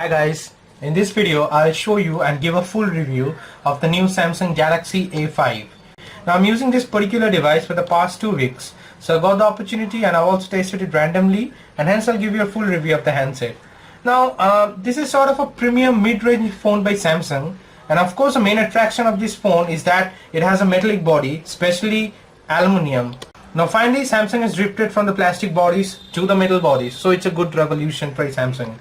Hi guys, in this video I'll show you and give a full review of the new Samsung Galaxy A5. Now I'm using this particular device for the past 2 weeks, so I got the opportunity and I've also tested it randomly, and hence I'll give you a full review of the handset. Now this is sort of a premium mid-range phone by Samsung, and of course the main attraction of this phone is that it has a metallic body, especially aluminium. Now finally Samsung has drifted from the plastic bodies to the metal bodies, so it's a good revolution for Samsung.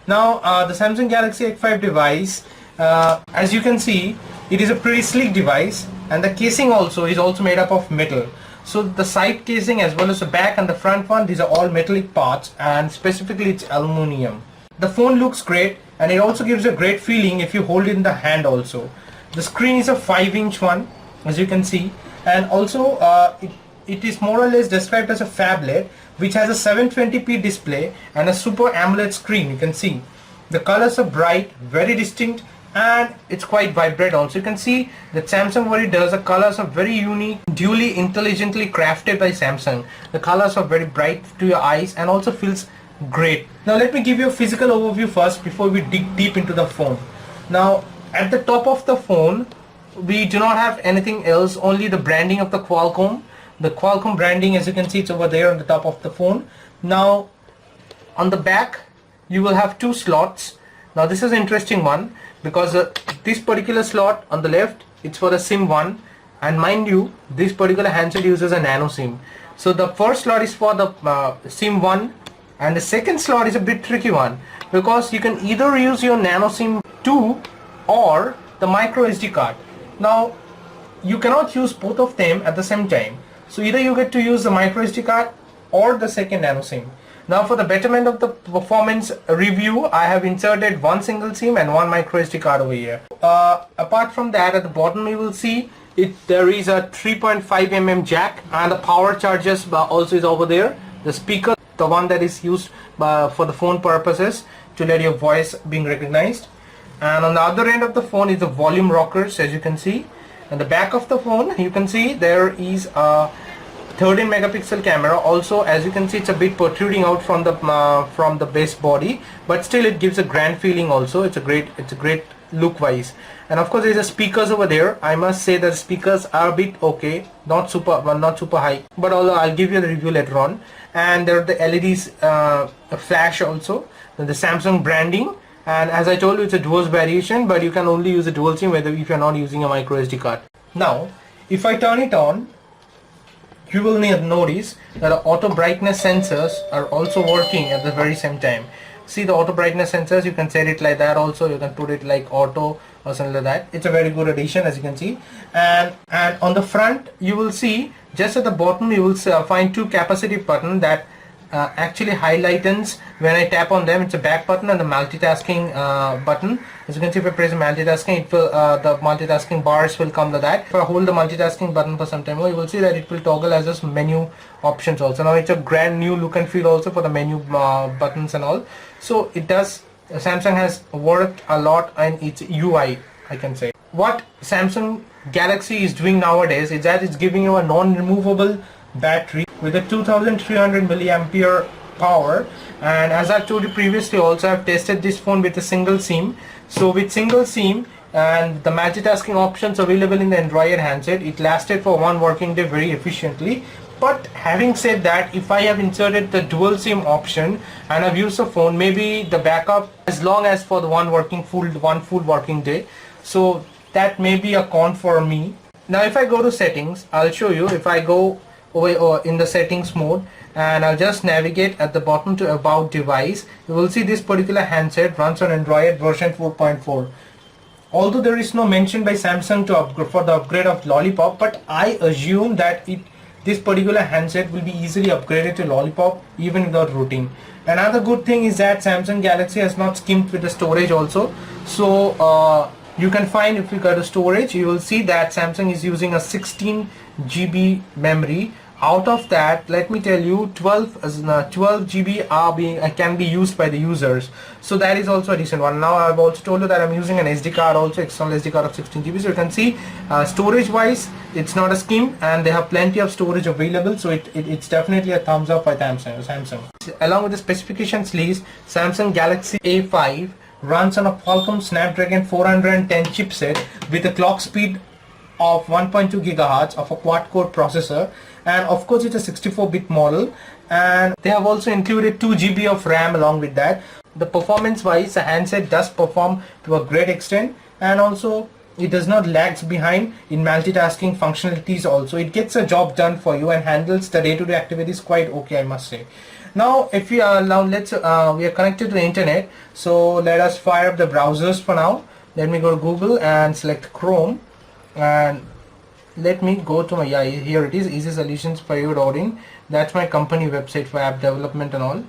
Now the Samsung Galaxy A5 device, as you can see, it is a pretty sleek device, and the casing also is made up of metal. So the side casing as well as the back and the front one, these are all metallic parts, and specifically it's aluminium. The phone looks great, and it also gives a great feeling if you hold it in the hand also. The screen is a 5-inch one, as you can see, and also it is more or less described as a phablet, which has a 720p display and a Super AMOLED screen. You can see the colors are bright, very distinct, and it's quite vibrant also. You can see that Samsung, what it does, the colors are very unique, duly intelligently crafted by Samsung. The colors are very bright to your eyes and also feels great. Now let me give you a physical overview first before we dig deep into the phone. Now at the top of the phone we do not have anything else, only the branding of the Qualcomm. The Qualcomm branding, as you can see, it's over there on the top of the phone. Now on the back you will have 2 slots. Now this is an interesting one, because this particular slot on the left, it's for the SIM 1, and mind you, this particular handset uses a nano SIM. So the first slot is for the SIM 1, and the second slot is a bit tricky one, because you can either use your nano SIM 2 or the micro SD card. Now you cannot use both of them at the same time, so either you get to use the micro SD card or the second nano SIM. Now for the betterment of the performance review, I have inserted one single SIM and one micro SD card over here. Apart from that, at the bottom you will see there is a 3.5mm jack, and the power chargers also is over there. The speaker, the one that is used for the phone purposes to let your voice being recognized, and on the other end of the phone is the volume rockers, as you can see. And the back of the phone, you can see there is a 13 megapixel camera. Also, as you can see, it's a bit protruding out from the base body, but still it gives a grand feeling also. It's a great look wise. And of course there's a speakers over there. I must say that the speakers are a bit okay, not super high, but although I'll give you the review later on. And there are the LEDs flash also, then the Samsung branding. And as I told you, it's a dual variation, but you can only use a dual SIM if you're not using a micro SD card. Now if I turn it on, you will notice that the auto brightness sensors are also working at the very same time. See the auto brightness sensors, you can set it like that also, you can put it like auto or something like that. It's a very good addition, as you can see. And on the front you will see, just at the bottom you will find 2 capacitive buttons that actually highlights when I tap on them. It's a back button and the multitasking button. As you can see, if I press multitasking, it will the multitasking bars will come to that. If I hold the multitasking button for some time more, you will see that it will toggle as just menu options also. Now it's a grand new look and feel also for the menu buttons and all. So it does, Samsung has worked a lot on its UI, I can say. What Samsung Galaxy is doing nowadays is that it's giving you a non-removable battery with a 2300 milliampere power. And as I told you previously also, I've tested this phone with a single SIM. So with single SIM and the multitasking options available in the Android handset, it lasted for 1 working day very efficiently. But having said that, if I have inserted the dual SIM option and I've used the phone, maybe the backup as long as for the one full working day, so that may be a con for me. Now if I go to settings, I'll show you. If I go over in the settings mode and I'll just navigate at the bottom to about device, you will see this particular handset runs on Android version 4.4. Although there is no mention by Samsung for the upgrade of Lollipop, but I assume that this particular handset will be easily upgraded to Lollipop even without rooting. Another good thing is that Samsung Galaxy has not skimped with the storage also. So you can find, if you go to storage, you will see that Samsung is using a 16 GB memory. Out of that, let me tell you, 12 GB can be used by the users, so that is also a decent one. Now I've also told you that I'm using an SD card also, external SD card of 16 GB. So you can see storage wise it's not a skimp, and they have plenty of storage available, so it's definitely a thumbs up by Samsung. Along with the specifications list, Samsung Galaxy A5 runs on a Qualcomm Snapdragon 410 chipset with a clock speed of 1.2 gigahertz of a quad-core processor, and of course it's a 64-bit model, and they have also included 2 GB of RAM along with that. The performance wise, the handset does perform to a great extent, and also it does not lag behind in multitasking functionalities. Also it gets a job done for you and handles the day-to-day activities quite okay, I must say. Now if we are we are connected to the internet, so let us fire up the browsers for now. Let me go to Google and select Chrome, and let me go to my, yeah, here it is, Easy Solutions for your ordering. That's my company website for app development and all.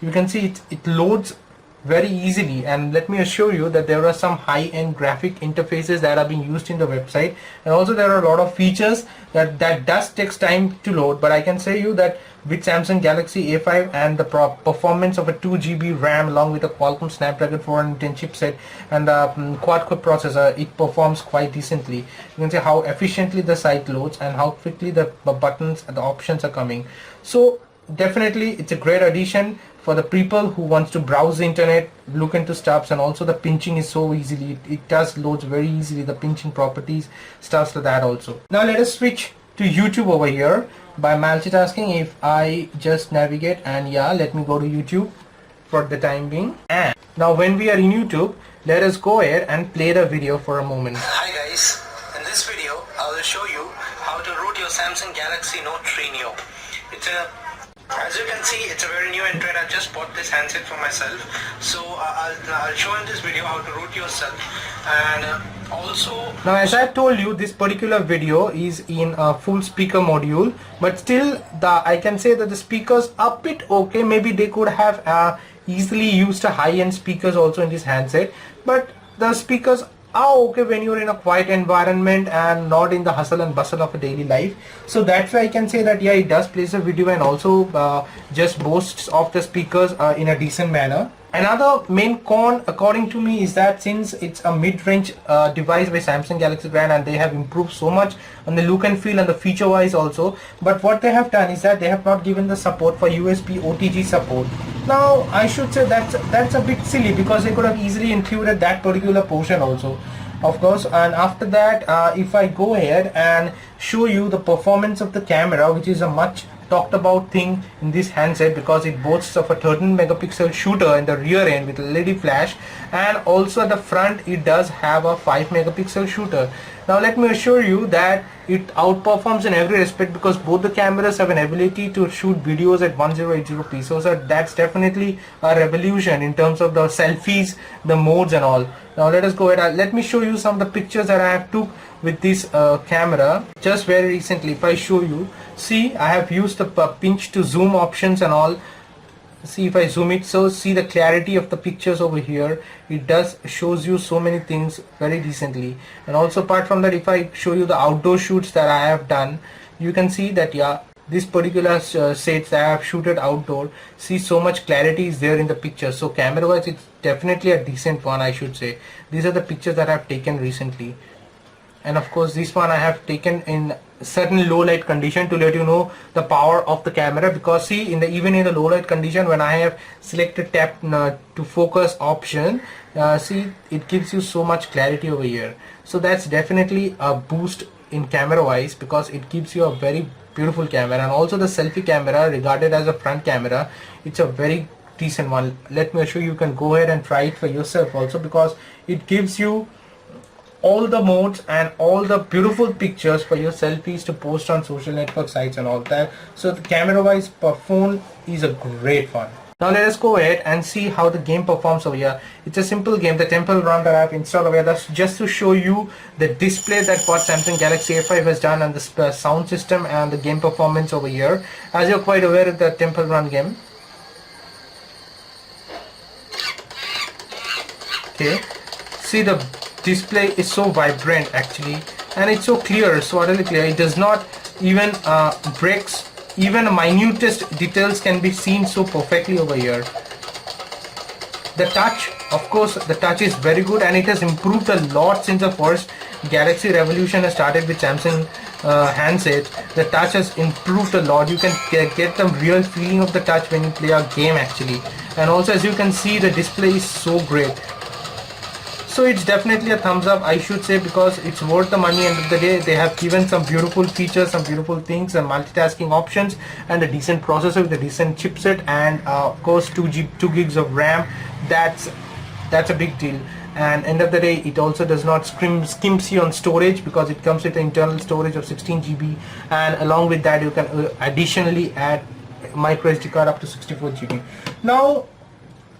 You can see it loads very easily, and let me assure you that there are some high-end graphic interfaces that are being used in the website, and also there are a lot of features that does takes time to load. But I can say you that with Samsung Galaxy A5 and the performance of a 2 GB RAM along with a Qualcomm Snapdragon 410 chipset and a quad-core processor, it performs quite decently. You can see how efficiently the site loads and how quickly the buttons and the options are coming. So definitely it's a great addition for the people who wants to browse the internet, look into stuffs, and also the pinching is so easily, it does loads very easily, the pinching properties, stuff like that also. Now let us switch to YouTube over here by multitasking. If I just navigate, and yeah, let me go to YouTube for the time being. And now when we are in YouTube, let us go ahead and play the video for a moment. Hi guys, in this video I will show you how to root your Samsung Galaxy Note 3 Neo. As you can see, it's a very new Android. I just bought this handset for myself, so I'll show in this video how to root yourself. And also, now as I told you, this particular video is in a full speaker module, but still I can say that the speakers are a bit okay. Maybe they could have easily used a high-end speakers also in this handset, but the speakers are okay when you're in a quiet environment and not in the hustle and bustle of a daily life. So that's why I can say that yeah, it does plays a video and also just boasts of the speakers in a decent manner. Another main con according to me is that since it's a mid-range device by Samsung Galaxy brand, and they have improved so much on the look and feel and the feature wise also, but what they have done is that they have not given the support for USB OTG support. Now I should say that's a bit silly, because they could have easily included that particular portion also, of course. And after that, if I go ahead and show you the performance of the camera, which is a much talked about thing in this handset, because it boasts of a 13 megapixel shooter in the rear end with LED flash, and also at the front it does have a 5 megapixel shooter. Now let me assure you that it outperforms in every respect, because both the cameras have an ability to shoot videos at 1080p. So that's definitely a revolution in terms of the selfies, the modes and all. Now let us go ahead. Let me show you some of the pictures that I have took with this camera just very recently. If I show you, see, I have used the pinch to zoom options and all. See, if I zoom it, so see the clarity of the pictures over here. It does shows you so many things very decently. And also apart from that, if I show you the outdoor shoots that I have done, you can see that yeah, this particular sets that I have shooted outdoor, see so much clarity is there in the picture. So camera wise, it's definitely a decent one, I should say. These are the pictures that I have taken recently. And of course this one I have taken in certain low light condition to let you know the power of the camera, because see, even in the low light condition, when I have selected tap to focus option, see, it gives you so much clarity over here. So that's definitely a boost in camera wise, because it gives you a very beautiful camera. And also the selfie camera, regarded as a front camera, it's a very decent one. Let me assure you, you can go ahead and try it for yourself also, because it gives you all the modes and all the beautiful pictures for your selfies to post on social network sites and all that. So the camera wise, phone is a great one. Now let us go ahead and see how the game performs over here. It's a simple game, the Temple Run, that I have installed over here. That's just to show you the display that what Samsung Galaxy A5 has done, and the sound system and the game performance over here. As you're quite aware of the Temple Run game. Okay, see, the display is so vibrant actually, and it's so clear, so utterly clear. It does not even breaks. Even the minutest details can be seen so perfectly over here. The touch, of course, the touch is very good, and it has improved a lot since the first Galaxy revolution has started with Samsung handset. The touch has improved a lot. You can get the real feeling of the touch when you play a game actually. And also, as you can see, the display is so great. So it's definitely a thumbs up, I should say, because it's worth the money. End of the day, they have given some beautiful features, some beautiful things, and multitasking options, and a decent processor with a decent chipset, and of course 2 gigs of RAM. That's a big deal. And end of the day, it also does not skimps you on storage, because it comes with an internal storage of 16 GB, and along with that you can additionally add micro SD card up to 64 GB. Now,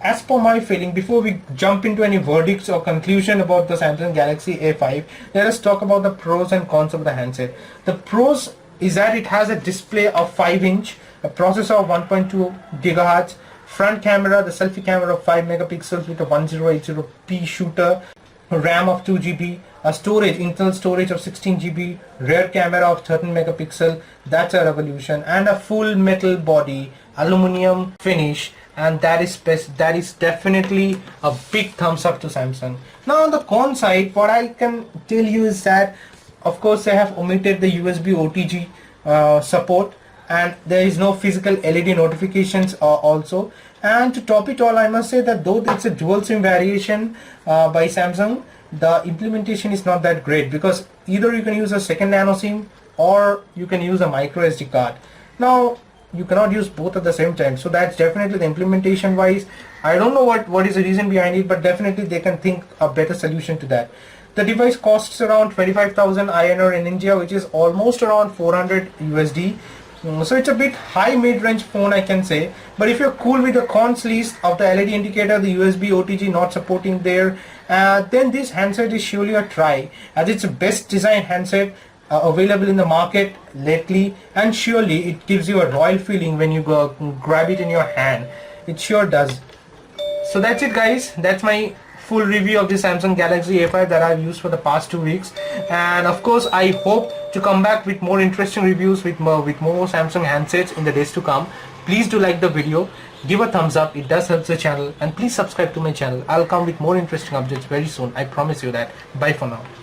as per my feeling, before we jump into any verdicts or conclusion about the Samsung Galaxy A5, let us talk about the pros and cons of the handset. The pros is that it has a display of 5-inch, a processor of 1.2 GHz, front camera, the selfie camera of 5 megapixels with a 1080p shooter, RAM of 2 GB, a storage, internal storage of 16 GB, rear camera of 13 megapixel, that's a revolution, and a full metal body, aluminum finish, and that is definitely a big thumbs up to Samsung. Now on the con side, what I can tell you is that, of course, they have omitted the USB OTG support, and there is no physical LED notifications also. And to top it all, I must say that though it's a dual SIM variation by Samsung, the implementation is not that great, because either you can use a second nano SIM or you can use a micro SD card. Now you cannot use both at the same time, so that's definitely the implementation wise. I don't know what is the reason behind it, but definitely they can think a better solution to that. The device costs around 25,000 INR in India, which is almost around 400 USD. So it's a bit high mid-range phone, I can say. But if you're cool with the cons list of the LED indicator, the USB OTG not supporting there, then this handset is surely a try, as it's the best design handset available in the market lately, and surely it gives you a royal feeling when you go grab it in your hand. It sure does. So that's it, guys. That's my full review of the Samsung Galaxy A5 that I've used for the past 2 weeks, and of course I hope to come back with more interesting reviews with more Samsung handsets in the days to come. Please do like the video, give a thumbs up, it does help the channel, and please subscribe to my channel. I'll come with more interesting updates very soon, I promise you that. Bye for now.